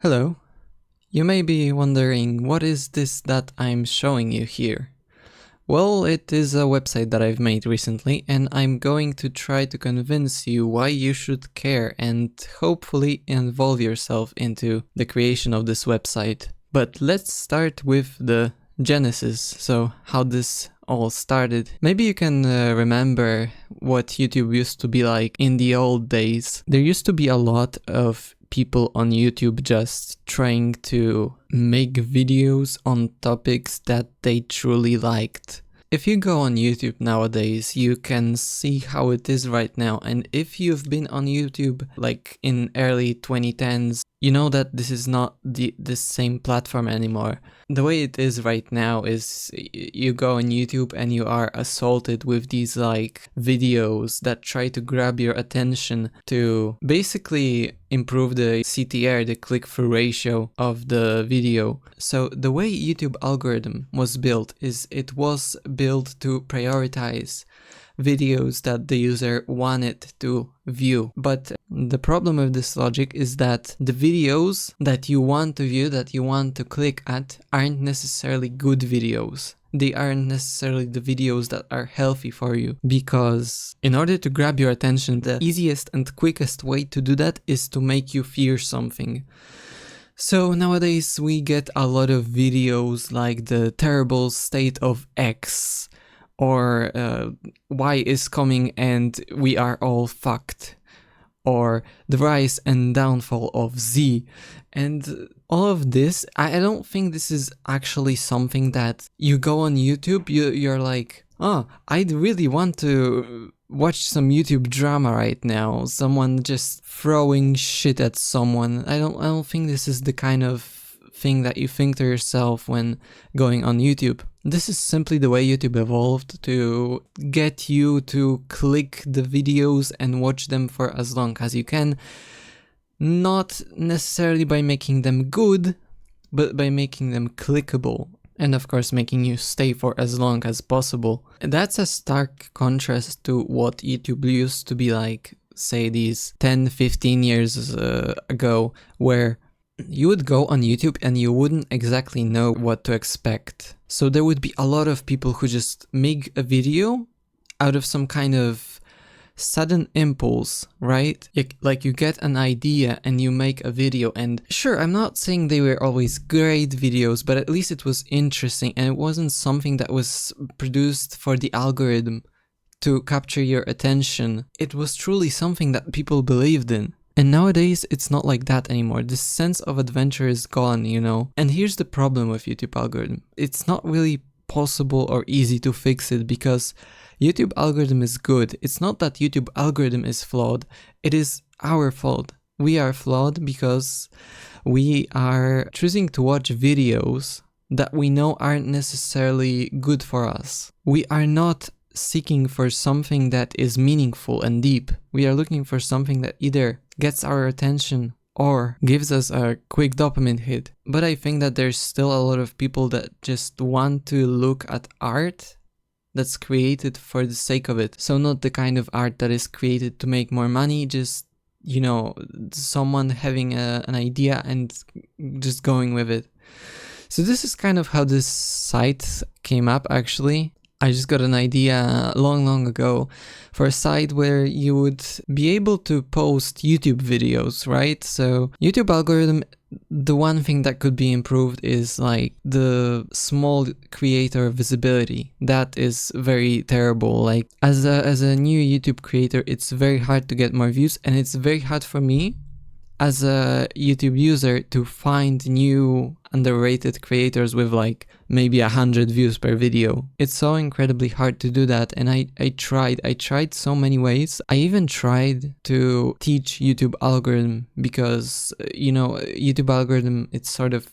Hello. You may be wondering, what is this that I'm showing you here? Well, it is a website that I've made recently, and I'm going to try to convince you why you should care and hopefully involve yourself into the creation of this website. But let's start with the genesis, so how this all started. Maybe you can remember what YouTube used to be like in the old days. There used to be a lot of people on YouTube just trying to make videos on topics that they truly liked. If you go on YouTube nowadays, you can see how it is right now, and if you've been on YouTube like in early 2010s, you know that this is not the same platform anymore. The way it is right now is you go on YouTube and you are assaulted with these like videos that try to grab your attention to basically improve the CTR, the click-through ratio of the video. So the way YouTube algorithm was built is it was built to prioritize videos that the user wanted to view. But the problem with this logic is that the videos that you want to view, that you want to click at, aren't necessarily good videos. They aren't necessarily the videos that are healthy for you, because in order to grab your attention, the easiest and quickest way to do that is to make you fear something. So nowadays we get a lot of videos like the terrible state of X, or Y is coming and we are all fucked, or the rise and downfall of Z. And all of this, I don't think this is actually something that you go on YouTube, you're like, oh, I really want to watch some YouTube drama right now, someone just throwing shit at someone. I don't think this is the kind of thing that you think to yourself when going on YouTube. This is simply the way YouTube evolved to get you to click the videos and watch them for as long as you can. Not necessarily by making them good, but by making them clickable. And of course making you stay for as long as possible. And that's a stark contrast to what YouTube used to be like, say these 10-15 years ago, where you would go on YouTube and you wouldn't exactly know what to expect. So there would be a lot of people who just make a video out of some kind of sudden impulse, right? Like you get an idea and you make a video, and sure, I'm not saying they were always great videos, but at least it was interesting and it wasn't something that was produced for the algorithm to capture your attention. It was truly something that people believed in. And nowadays, it's not like that anymore. This sense of adventure is gone, you know? And here's the problem with YouTube algorithm. It's not really possible or easy to fix it, because YouTube algorithm is good. It's not that YouTube algorithm is flawed. It is our fault. We are flawed because we are choosing to watch videos that we know aren't necessarily good for us. We are not seeking for something that is meaningful and deep. We are looking for something that either gets our attention or gives us a quick dopamine hit. But I think that there's still a lot of people that just want to look at art that's created for the sake of it. So not the kind of art that is created to make more money, just, you know, someone having an idea and just going with it. So this is kind of how this site came up, actually. I just got an idea long ago for a site where you would be able to post YouTube videos, right? So YouTube algorithm, the one thing that could be improved is like the small creator visibility. That is very terrible. Like as a new YouTube creator, it's very hard to get more views, and it's very hard for me as a YouTube user to find new underrated creators with like maybe 100 views per video. It's so incredibly hard to do that, and I tried so many ways. I even tried to teach YouTube algorithm, because you know, YouTube algorithm, it sort of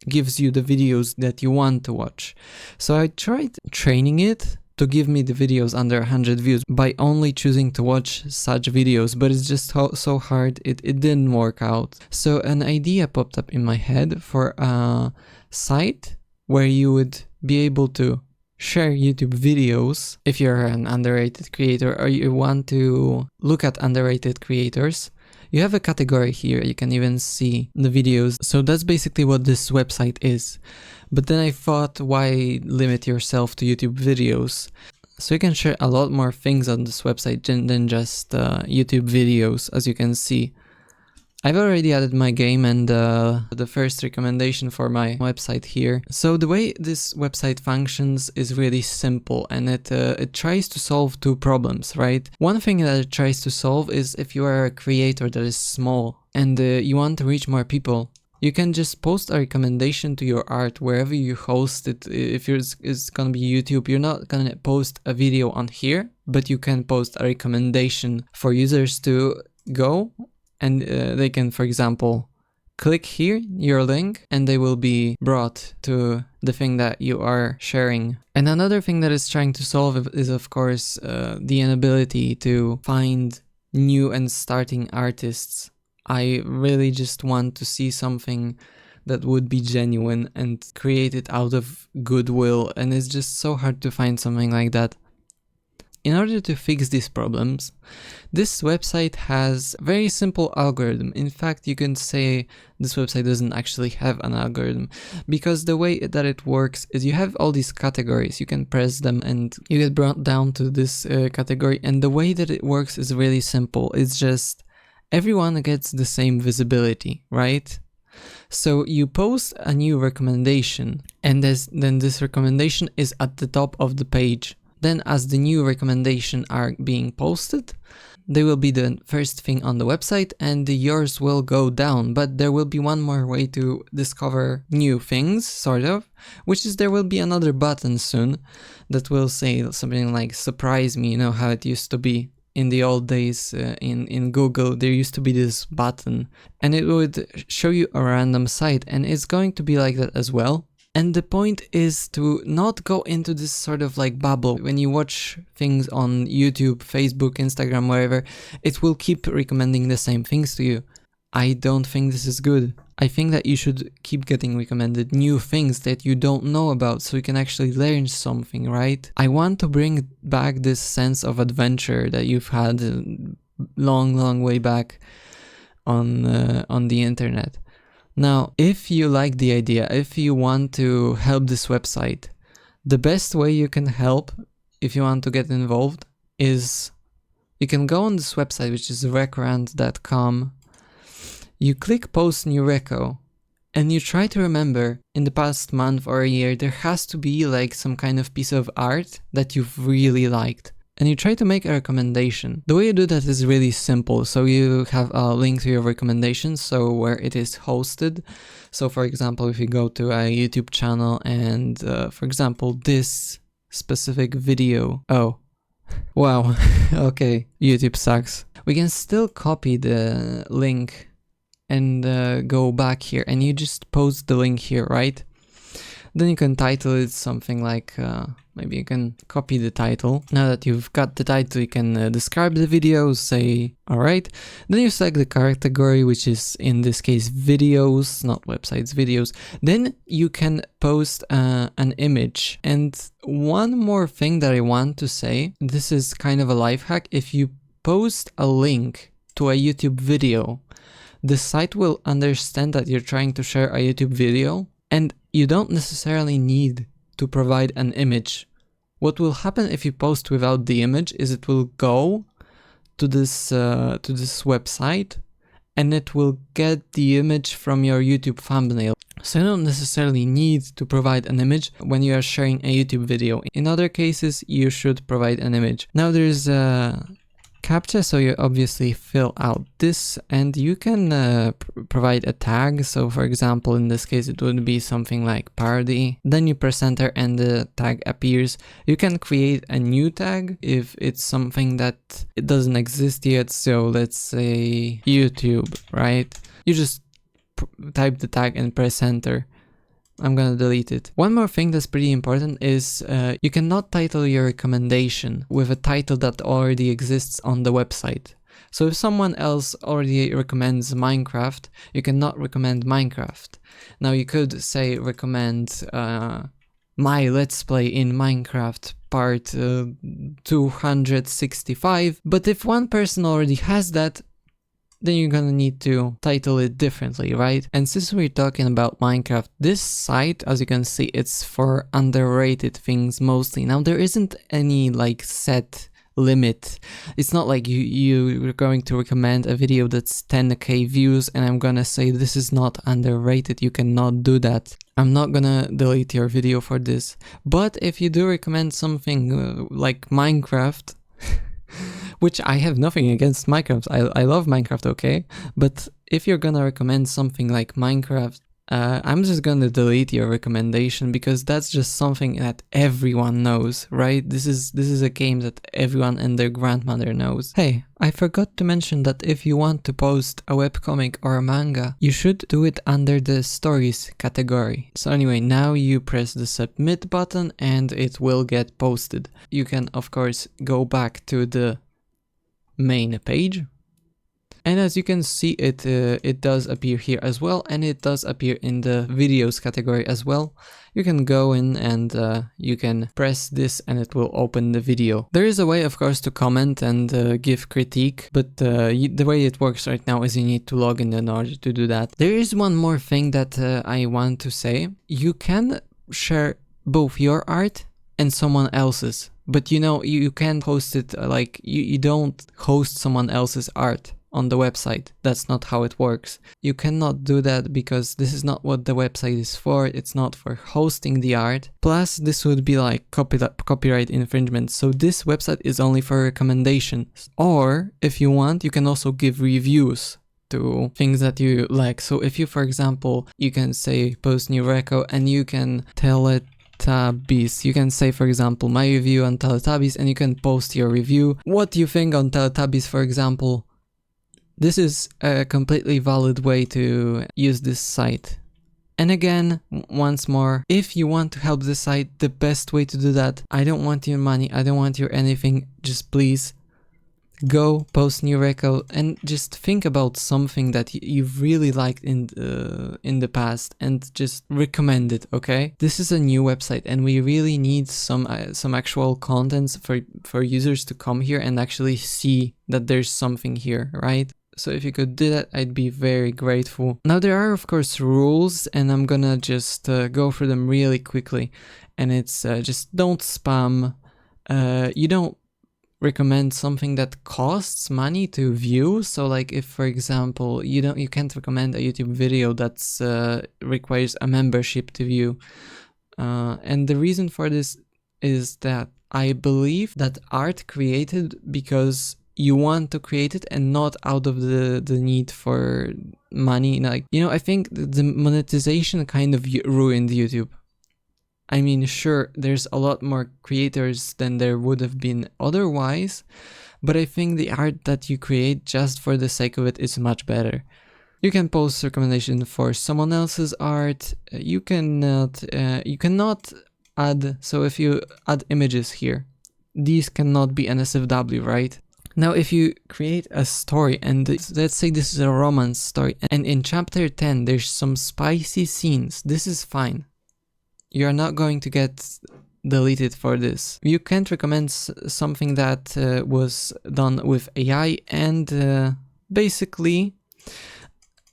gives you the videos that you want to watch. So I tried training it to give me the videos under 100 views by only choosing to watch such videos, but it's just so hard, it didn't work out. So an idea popped up in my head for a site where you would be able to share YouTube videos if you're an underrated creator or you want to look at underrated creators. You have a category here, you can even see the videos. So that's basically what this website is. But then I thought, why limit yourself to YouTube videos? So you can share a lot more things on this website than just YouTube videos, as you can see. I've already added my game and the first recommendation for my website here. So the way this website functions is really simple, and it tries to solve two problems, right? One thing that it tries to solve is if you are a creator that is small and you want to reach more people, you can just post a recommendation to your art wherever you host it. If it's gonna be YouTube, you're not gonna post a video on here, but you can post a recommendation for users to go. And they can, for example, click here, your link, and they will be brought to the thing that you are sharing. And another thing that it's trying to solve is, of course, the inability to find new and starting artists. I really just want to see something that would be genuine and created out of goodwill, and it's just so hard to find something like that. In order to fix these problems, this website has a very simple algorithm. In fact, you can say this website doesn't actually have an algorithm, because the way that it works is you have all these categories, you can press them and you get brought down to this category, and the way that it works is really simple. It's just everyone gets the same visibility, right? So you post a new recommendation, and then this recommendation is at the top of the page. Then as the new recommendation are being posted, they will be the first thing on the website and yours will go down. But there will be one more way to discover new things, sort of, which is there will be another button soon that will say something like surprise me, you know how it used to be in the old days in Google. There used to be this button and it would show you a random site, and it's going to be like that as well. And the point is to not go into this sort of like bubble. When you watch things on YouTube, Facebook, Instagram, wherever, it will keep recommending the same things to you. I don't think this is good. I think that you should keep getting recommended new things that you don't know about, so you can actually learn something, right? I want to bring back this sense of adventure that you've had long way back on the internet. Now, if you like the idea, if you want to help this website, the best way you can help, if you want to get involved, is you can go on this website, which is recorant.com. You click post new reco, and you try to remember in the past month or a year, there has to be like some kind of piece of art that you've really liked. And you try to make a recommendation. The way you do that is really simple. So you have a link to your recommendations, so where it is hosted. So for example, if you go to a YouTube channel and for example, this specific video. Oh, wow. Okay, YouTube sucks. We can still copy the link and go back here, and you just post the link here, right? Then you can title it something like, maybe you can copy the title. Now that you've got the title, you can describe the video, say, alright. Then you select the category, which is in this case videos, not websites, videos. Then you can post an image. And one more thing that I want to say, this is kind of a life hack. If you post a link to a YouTube video, the site will understand that you're trying to share a YouTube video, and you don't necessarily need to provide an image. What will happen if you post without the image is it will go to this website, and it will get the image from your YouTube thumbnail. So you don't necessarily need to provide an image when you are sharing a YouTube video. In other cases, you should provide an image. Now there's a CAPTCHA, so you obviously fill out this, and you can provide a tag. So for example, in this case, it would be something like parody. Then you press enter and the tag appears. You can create a new tag if it's something that it doesn't exist yet. So let's say YouTube, right? You just type the tag and press enter. I'm gonna delete it. One more thing that's pretty important is you cannot title your recommendation with a title that already exists on the website. So if someone else already recommends Minecraft, you cannot recommend Minecraft. Now you could say recommend my Let's Play in Minecraft part 265, but if one person already has that, then you're gonna need to title it differently, right? And since we're talking about Minecraft, this site, as you can see, it's for underrated things mostly. Now, there isn't any like set limit. It's not like you're going to recommend a video that's 10k views and I'm gonna say this is not underrated. You cannot do that. I'm not gonna delete your video for this. But if you do recommend something like Minecraft, which I have nothing against Minecraft, I love Minecraft, okay? But if you're gonna recommend something like Minecraft, I'm just gonna delete your recommendation because that's just something that everyone knows, right? This is a game that everyone and their grandmother knows. Hey, I forgot to mention that if you want to post a webcomic or a manga, you should do it under the stories category. So anyway, now you press the submit button and it will get posted. You can of course go back to the main page. And as you can see, it does appear here as well, and it does appear in the videos category as well. You can go in and you can press this and it will open the video. There is a way, of course, to comment and give critique, but the way it works right now is you need to log in order to do that. There is one more thing that I want to say. You can share both your art and someone else's, but you know, you can't host it like you don't host someone else's art on the website. That's not how it works. You cannot do that because this is not what the website is for. It's not for hosting the art. Plus, this would be like copyright infringement. So this website is only for recommendations. Or if you want, you can also give reviews to things that you like. So if you, for example, you can say post new reco and you can tell it Teletubbies. You can say, for example, my review on Teletubbies, and you can post your review. What do you think on Teletubbies, for example? This is a completely valid way to use this site. And again, once more, if you want to help the site, the best way to do that, I don't want your money, I don't want your anything, just please go post new record and just think about something that you've really liked in the past and just recommend it, okay? This is a new website and we really need some actual contents for users to come here and actually see that there's something here, right? So if you could do that, I'd be very grateful. Now there are of course rules and I'm gonna just go through them really quickly. And it's just don't spam. You don't recommend something that costs money to view. So like if, for example, you can't recommend a YouTube video that's requires a membership to view. And the reason for this is that I believe that art created because you want to create it and not out of the need for money. Like, you know, I think the monetization kind of ruined YouTube. I mean, sure, there's a lot more creators than there would have been otherwise, but I think the art that you create just for the sake of it is much better. You can post recommendation for someone else's art. You cannot add, so if you add images here, these cannot be NSFW, right? Now, if you create a story, and let's say this is a romance story, and in chapter 10 there's some spicy scenes, this is fine. You're not going to get deleted for this. You can't recommend something that was done with AI, and basically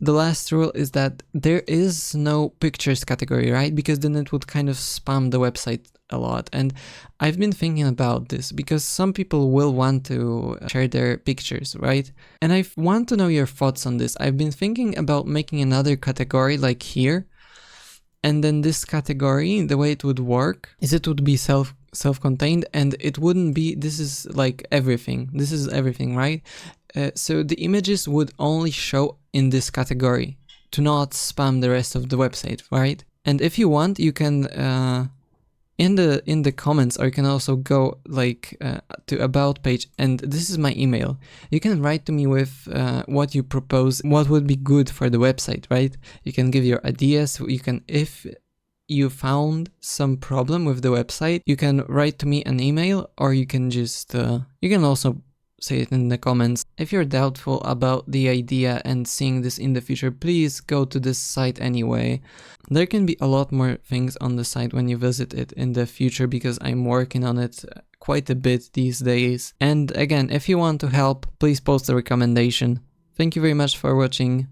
the last rule is that there is no pictures category, right? Because then it would kind of spam the website a lot. And I've been thinking about this because some people will want to share their pictures, right? And I want to know your thoughts on this. I've been thinking about making another category like here. And then this category, the way it would work is it would be self-contained, and it wouldn't be, this is like everything. This is everything, right? So the images would only show in this category to not spam the rest of the website, right? And if you want, you can in the comments, or you can also go like to about page, and this is my email. You can write to me with what you propose, what would be good for the website, right? You can give your ideas. You can, if you found some problem with the website, you can write to me an email, or you can just you can also say it in the comments. If you're doubtful about the idea and seeing this in the future, please go to this site anyway. There can be a lot more things on the site when you visit it in the future, because I'm working on it quite a bit these days. And again, if you want to help, please post a recommendation. Thank you very much for watching.